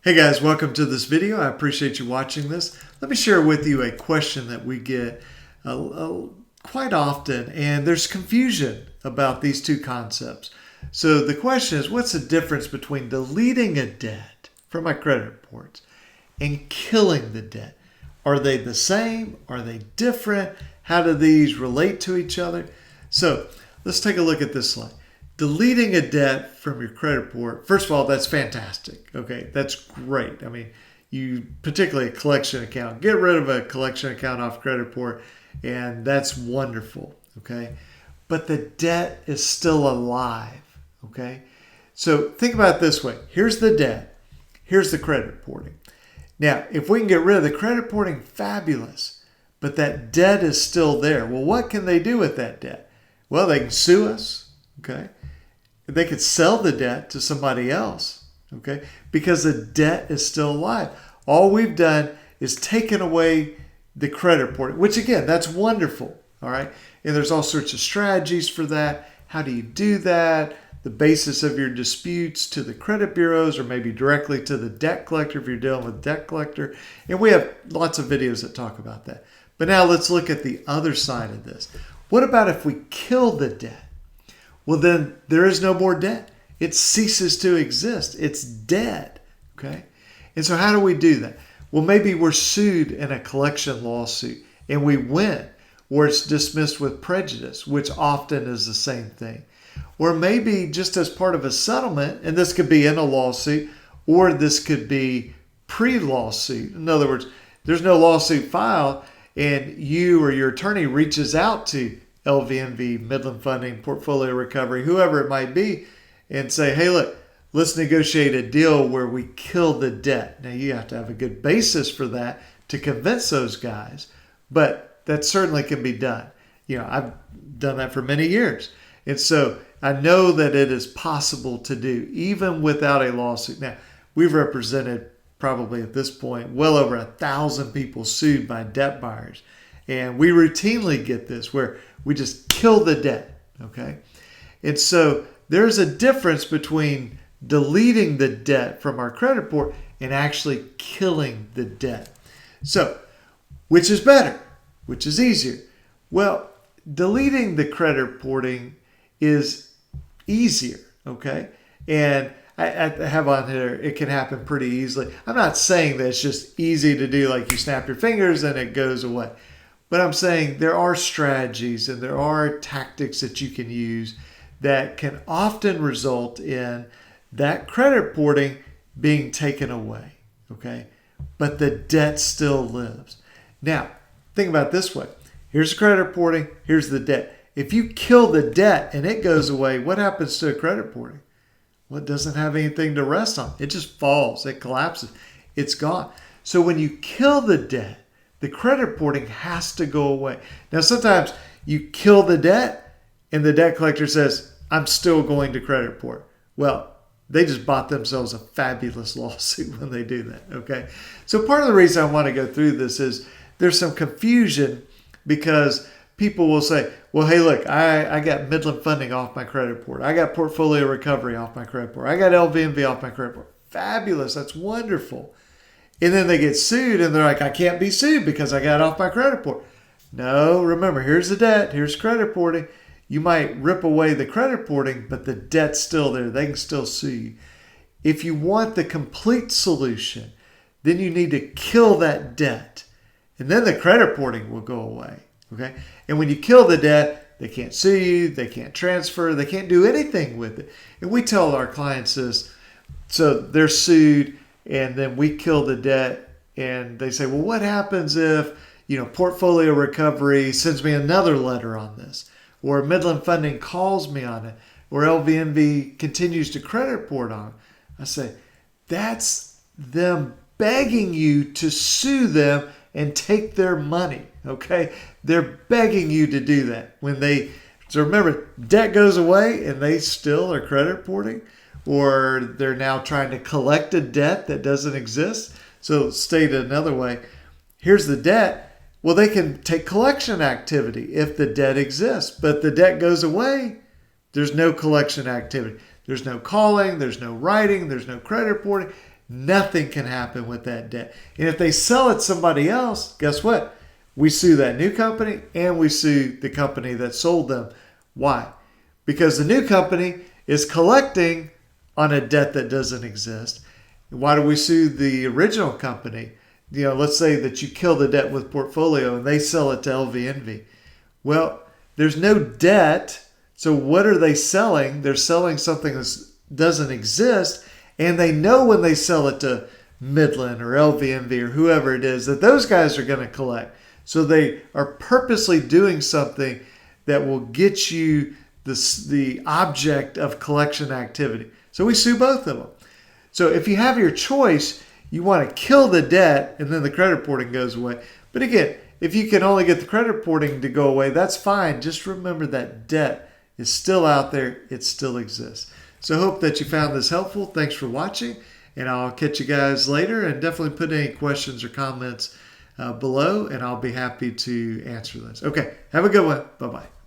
Hey guys, welcome to this video. I appreciate you watching this. Let me share with you a question that we get quite often, and there's confusion about these two concepts. So the question is, what's the difference between deleting a debt from my credit reports and killing the debt? Are they the same? Are they different? How do these relate to each other? So let's take a look at this slide. Deleting a debt from your credit report, first of all, that's fantastic. Okay, that's great. I mean, you particularly a collection account, get rid of a collection account off credit report, and that's wonderful. Okay, but the debt is still alive. Okay, so think about it this way: here's the debt, here's the credit reporting. Now, if we can get rid of the credit reporting, fabulous. But that debt is still there. Well, what can they do with that debt? Well, they can sue us. Okay. They could sell the debt to somebody else, okay? Because the debt is still alive. All we've done is taken away the credit report, which again, that's wonderful, all right? And there's all sorts of strategies for that. How do you do that? The basis of your disputes to the credit bureaus or maybe directly to the debt collector if you're dealing with debt collector. And we have lots of videos that talk about that. But now let's look at the other side of this. What about if we kill the debt? Well, then there is no more debt. It ceases to exist. It's dead, okay? And so how do we do that? Well, maybe we're sued in a collection lawsuit and we win, or it's dismissed with prejudice, which often is the same thing. Or maybe just as part of a settlement, and this could be in a lawsuit, or this could be pre-lawsuit. In other words, there's no lawsuit filed and you or your attorney reaches out to LVNV, Midland Funding, Portfolio Recovery, whoever it might be, and say, hey, look, let's negotiate a deal where we kill the debt. Now, you have to have a good basis for that to convince those guys, but that certainly can be done. You know, I've done that for many years. And so I know that it is possible to do, even without a lawsuit. Now, we've represented probably at this point well over 1,000 people sued by debt buyers. And we routinely get this where we just kill the debt, okay? And so there's a difference between deleting the debt from our credit report and actually killing the debt. So, which is better? Which is easier? Well, deleting the credit reporting is easier, okay? And I have on here, it can happen pretty easily. I'm not saying that it's just easy to do, like you snap your fingers and it goes away. But I'm saying there are strategies and there are tactics that you can use that can often result in that credit reporting being taken away, okay? But the debt still lives. Now, think about it this way. Here's the credit reporting, here's the debt. If you kill the debt and it goes away, what happens to a credit reporting? Well, it doesn't have anything to rest on. It just falls, it collapses, it's gone. So when you kill the debt, the credit reporting has to go away. Now, sometimes you kill the debt and the debt collector says, I'm still going to credit report. Well, they just bought themselves a fabulous lawsuit when they do that, okay? So part of the reason I want to go through this is there's some confusion because people will say, well, hey, look, I got Midland Funding off my credit report. I got Portfolio Recovery off my credit report. I got LVNV off my credit report. Fabulous. That's wonderful. And then they get sued and they're like, I can't be sued because I got off my credit report. No, remember, here's the debt, here's credit reporting. You might rip away the credit reporting, but the debt's still there. They can still sue you. If you want the complete solution, then you need to kill that debt. And then the credit reporting will go away. Okay? And when you kill the debt, they can't sue you, they can't transfer, they can't do anything with it. And we tell our clients this, so they're sued, and then we kill the debt, and they say, well, what happens if, Portfolio Recovery sends me another letter on this, or Midland Funding calls me on it, or LVNV continues to credit report on it? I say, that's them begging you to sue them and take their money, okay? They're begging you to do that. So remember, debt goes away and they still are credit reporting, or they're now trying to collect a debt that doesn't exist. So stated another way, here's the debt. Well, they can take collection activity if the debt exists, but the debt goes away. There's no collection activity. There's no calling, there's no writing, there's no credit reporting. nothing can happen with that debt. And if they sell it to somebody else, guess what? We sue that new company and we sue the company that sold them. Why? Because the new company is collecting on a debt that doesn't exist. Why do we sue the original company? Let's say that you kill the debt with portfolio and they sell it to LVNV. Well, there's no debt. So what are they selling? They're selling something that doesn't exist. And they know when they sell it to Midland or LVNV or whoever it is that those guys are going to collect. So they are purposely doing something that will get you the object of collection activity. So we sue both of them. So if you have your choice, you want to kill the debt and then the credit reporting goes away. But again, if you can only get the credit reporting to go away, that's fine. Just remember that debt is still out there. It still exists. So I hope that you found this helpful. Thanks for watching, and I'll catch you guys later. And definitely put any questions or comments below, and I'll be happy to answer those. Okay, have a good one. Bye-bye.